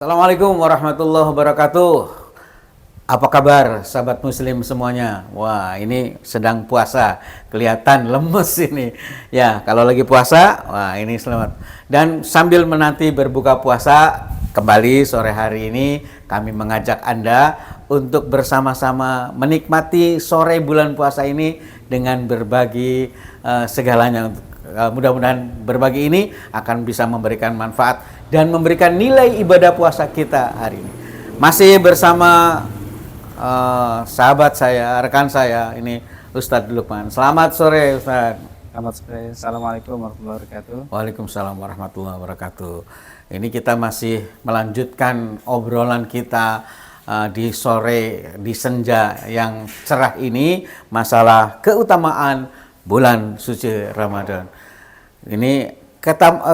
Assalamualaikum warahmatullahi wabarakatuh. Apa kabar sahabat muslim semuanya? Wah, ini sedang puasa, kelihatan lemes ini. Ya, kalau lagi puasa, wah ini selamat. Dan sambil menanti berbuka puasa, kembali sore hari ini kami mengajak Anda untuk bersama-sama menikmati sore bulan puasa ini dengan berbagi segalanya. Mudah-mudahan berbagi ini akan bisa memberikan manfaat dan memberikan nilai ibadah puasa kita hari ini. Masih bersama sahabat saya, rekan saya, ini Ustadz Lukman. Selamat sore Ustadz. Selamat sore. Assalamualaikum warahmatullahi wabarakatuh. Waalaikumsalam warahmatullahi wabarakatuh. Ini kita masih melanjutkan obrolan kita di sore, di senja yang cerah ini, masalah keutamaan bulan suci Ramadan. Ini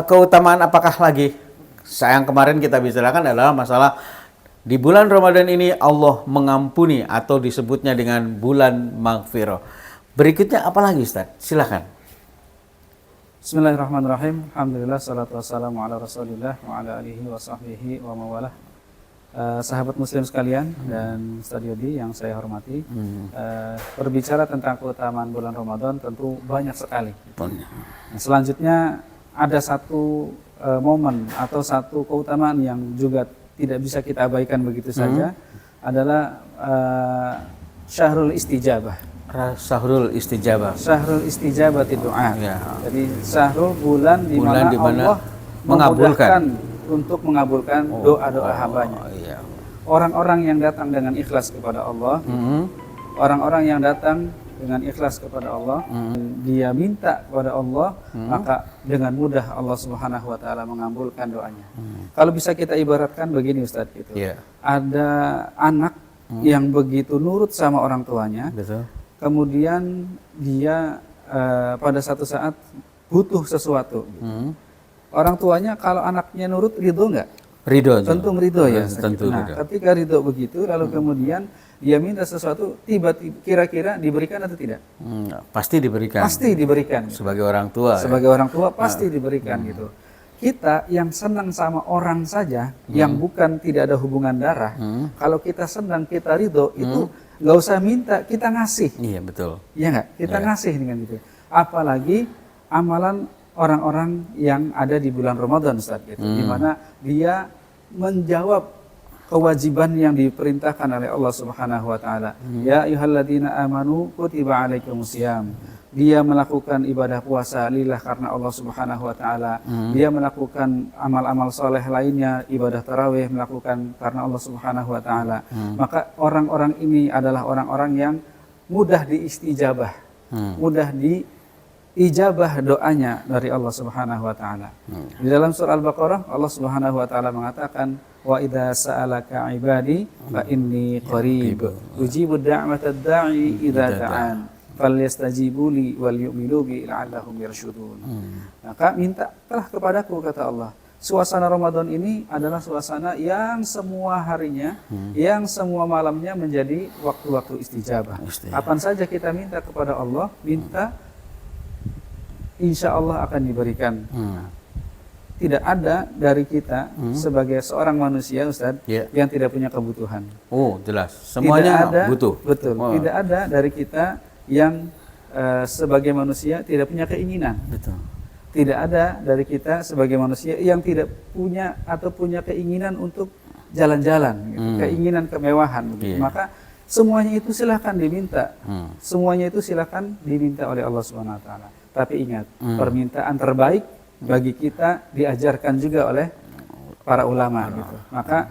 keutamaan apakah lagi? Yang kemarin kita bicarakan adalah masalah di bulan Ramadan ini Allah mengampuni atau disebutnya dengan bulan maghfirah. Berikutnya apa lagi Ustaz? Silakan. Bismillahirrahmanirrahim. Alhamdulillah, salatu wassalamu ala rasulillah wa ala alihi wa sahbihi wa mawalah. Sahabat muslim sekalian dan Ustaz Yodi yang saya hormati, berbicara tentang keutamaan bulan Ramadan tentu banyak sekali. Nah, selanjutnya ada satu momen atau satu keutamaan yang juga tidak bisa kita abaikan begitu saja, adalah syahrul istijabah. Syahrul istijabah. Syahrul istijabah doa. Ya. Jadi syahrul bulan di mana Allah mengabulkan untuk mengabulkan doa-doa hambanya. Iya. Orang-orang yang datang dengan ikhlas kepada Allah, orang-orang yang datang dengan ikhlas kepada Allah, dia minta kepada Allah, maka dengan mudah Allah Subhanahu wa taala mengabulkan doanya. Kalau bisa kita ibaratkan begini Ustadz, gitu. Yeah. Ada anak yang begitu nurut sama orang tuanya. Betul. Kemudian dia pada satu saat butuh sesuatu. Orang tuanya kalau anaknya nurut, ridho nggak? Ridho. Tentu ridho ya. Tentu nah, ridho. ketika ridho begitu, lalu kemudian dia minta sesuatu, tiba-tiba kira-kira diberikan atau tidak? Pasti diberikan. Pasti diberikan. Sebagai orang tua. Sebagai orang tua pasti diberikan gitu. Kita yang senang sama orang saja, yang bukan tidak ada hubungan darah, kalau kita senang, kita ridho, itu nggak usah minta, kita ngasih. Iya betul. Iya nggak? Kita ngasih dengan itu. Apalagi amalan orang-orang yang ada di bulan Ramadan, Ustaz, gitu, di mana dia menjawab kewajiban yang diperintahkan oleh Allah Subhanahu wa taala. Ya ayyuhalladzina amanu kutiba alaikumusiyam. Dia melakukan ibadah puasa lillah karena Allah Subhanahu wa taala. Dia melakukan amal-amal soleh lainnya, ibadah tarawih melakukan karena Allah Subhanahu wa taala. Maka orang-orang ini adalah orang-orang yang mudah diistijabah. Mudah diijabah doanya dari Allah Subhanahu wa taala. Di dalam surah Al-Baqarah Allah Subhanahu wa taala mengatakan, wa idza sa'alaka ibadi fa inni qarib ujibu da'watad da'i idza da'an falyastajibu li wal yu'minu bi la'allahum yarshudun. Maka mintalah kepadaku, kata Allah. Suasana Ramadan ini adalah suasana yang semua harinya, yang semua malamnya menjadi waktu-waktu istijabah. Kapan saja kita minta kepada Allah, minta, insya Allah akan diberikan. Tidak ada dari kita sebagai seorang manusia, Ustadz, yang tidak punya kebutuhan. Oh, jelas. Semuanya ada, butuh. Betul. Tidak ada dari kita yang sebagai manusia tidak punya keinginan. Betul. Tidak ada dari kita sebagai manusia yang tidak punya atau punya keinginan untuk jalan-jalan, gitu. Keinginan kemewahan. Gitu. Maka semuanya itu silahkan diminta. Semuanya itu silahkan diminta oleh Allah Subhanahu wa taala. Tapi ingat, permintaan terbaik bagi kita diajarkan juga oleh para ulama, gitu. Maka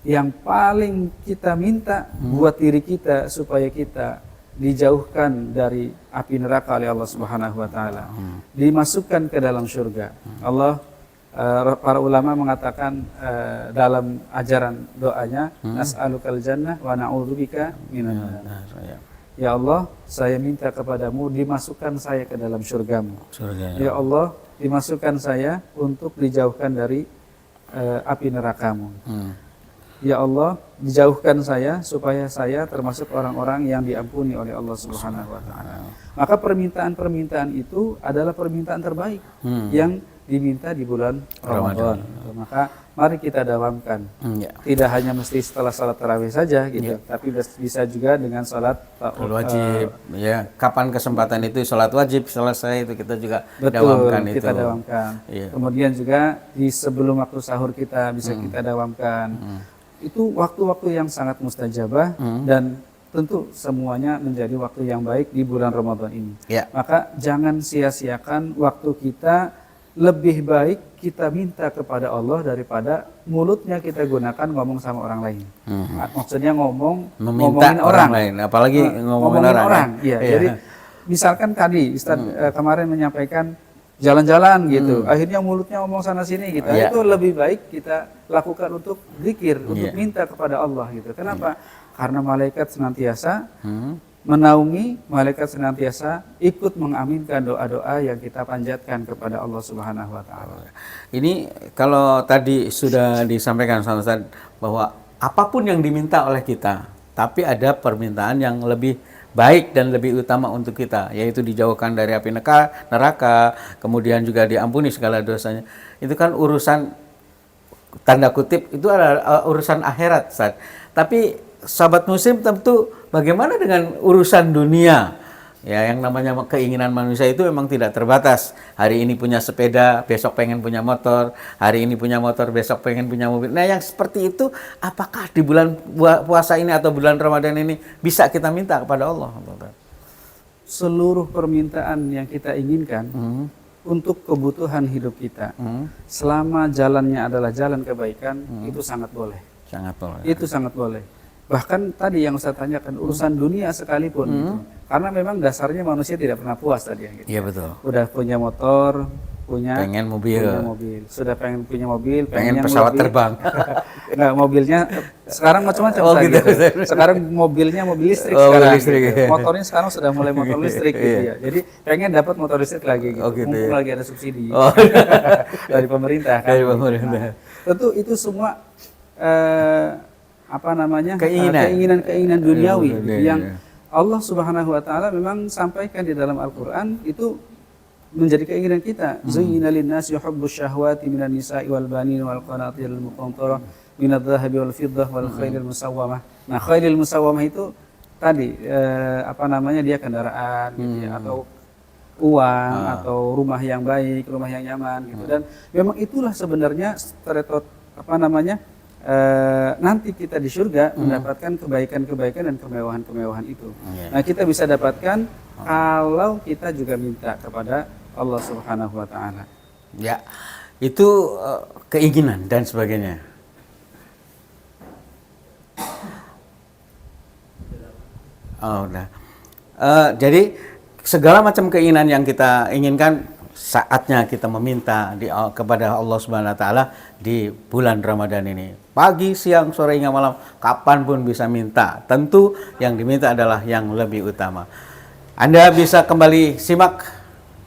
yang paling kita minta buat diri kita supaya kita dijauhkan dari api neraka oleh Allah Subhanahu wa taala, dimasukkan ke dalam surga. Allah, para ulama mengatakan dalam ajaran doanya, nas'alukal jannah wa na'udzubika minan nar. Ya Allah, saya minta kepadamu dimasukkan saya ke dalam surgamu. Ya Allah, dimasukkan saya untuk dijauhkan dari api nerakamu. Ya Allah, dijauhkan saya supaya saya termasuk orang-orang yang diampuni oleh Allah Subhanahu wa taala. Maka permintaan-permintaan itu adalah permintaan terbaik yang diminta di bulan Ramadan. Ramadan. Maka mari kita dawamkan. Ya. Tidak hanya mesti setelah salat tarawih saja gitu, tapi bisa juga dengan salat Wajib, ya. Kapan kesempatan itu sholat wajib selesai itu kita juga betul, dawamkan kita itu. dawamkan. Iya. Kemudian juga di sebelum waktu sahur kita bisa kita dawamkan. Itu waktu-waktu yang sangat mustajabah dan tentu semuanya menjadi waktu yang baik di bulan Ramadan ini. Ya. Maka jangan sia-siakan waktu kita. Lebih baik kita minta kepada Allah daripada mulutnya kita gunakan ngomong sama orang lain. Maksudnya ngomongin orang lain, apalagi ngomongin orang. Ya. Jadi misalkan tadi Ustaz kemarin menyampaikan jalan-jalan gitu, akhirnya mulutnya ngomong sana sini gitu. Itu lebih baik kita lakukan untuk zikir, untuk minta kepada Allah gitu. Kenapa? Karena malaikat senantiasa menaungi, malaikat senantiasa ikut mengaminkan doa-doa yang kita panjatkan kepada Allah Subhanahu wa taala. Ini kalau tadi sudah disampaikan sama Ustaz bahwa apapun yang diminta oleh kita, tapi ada permintaan yang lebih baik dan lebih utama untuk kita, yaitu dijauhkan dari api neraka, kemudian juga diampuni segala dosanya. Itu kan urusan tanda kutip itu adalah urusan akhirat, Ustaz. Tapi sahabat muslim tentu bagaimana dengan urusan dunia? Ya, yang namanya keinginan manusia itu memang tidak terbatas. Hari ini punya sepeda, besok pengen punya motor. Hari ini punya motor, besok pengen punya mobil. Nah, yang seperti itu apakah di bulan puasa ini atau bulan Ramadan ini bisa kita minta kepada Allah? Seluruh permintaan yang kita inginkan untuk kebutuhan hidup kita, selama jalannya adalah jalan kebaikan, itu sangat boleh. Sangat boleh. Itu sangat boleh. Bahkan tadi yang saya tanyakan urusan dunia sekalipun gitu. Karena memang dasarnya manusia tidak pernah puas tadi gitu. Iya betul. Udah punya motor, pengen mobil. Sudah pengen punya mobil, pengen pesawat terbang. Enggak, mobilnya sekarang macam-macam gitu. Sekarang mobilnya mobil listrik sekarang. Listrik, gitu. Motornya sekarang sudah mulai motor listrik gitu ya. Jadi pengen dapat motor listrik lagi gitu. Mumpung lagi ada subsidi dari pemerintah kan. Dari pemerintah. Nah, tentu itu semua keinginan duniawi yang Allah Subhanahu wa taala memang sampaikan di dalam Al-Qur'an itu menjadi keinginan kita. Zuyyina lin-nasi hubbus syahwati minan nisa'i wal banin wal qanatiril muqantarah minadh dhahabi wal fiddah wal khailil musawwamah. Nah, khailil musawwamah itu tadi dia kendaraan gitu ya, atau uang atau rumah yang baik, rumah yang nyaman gitu. Dan memang itulah sebenarnya nanti kita di surga mendapatkan kebaikan-kebaikan dan kemewahan-kemewahan itu. Nah, kita bisa dapatkan kalau kita juga minta kepada Allah Subhanahu wa taala. Ya. Itu keinginan dan sebagainya. Oh, udah. Jadi segala macam keinginan yang kita inginkan saatnya kita meminta kepada Allah Subhanahu wa taala di bulan Ramadan ini. Pagi, siang, sore hingga malam, kapanpun bisa minta. Tentu yang diminta adalah yang lebih utama. Anda bisa kembali simak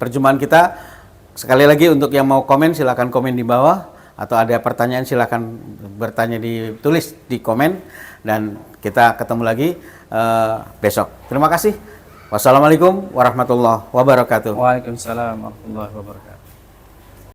perjumpaan kita. Sekali lagi untuk yang mau komen silakan komen di bawah, atau ada pertanyaan silakan bertanya ditulis di komen, dan kita ketemu lagi besok. Terima kasih. Wassalamualaikum warahmatullahi wabarakatuh. Waalaikumsalam warahmatullahi wabarakatuh.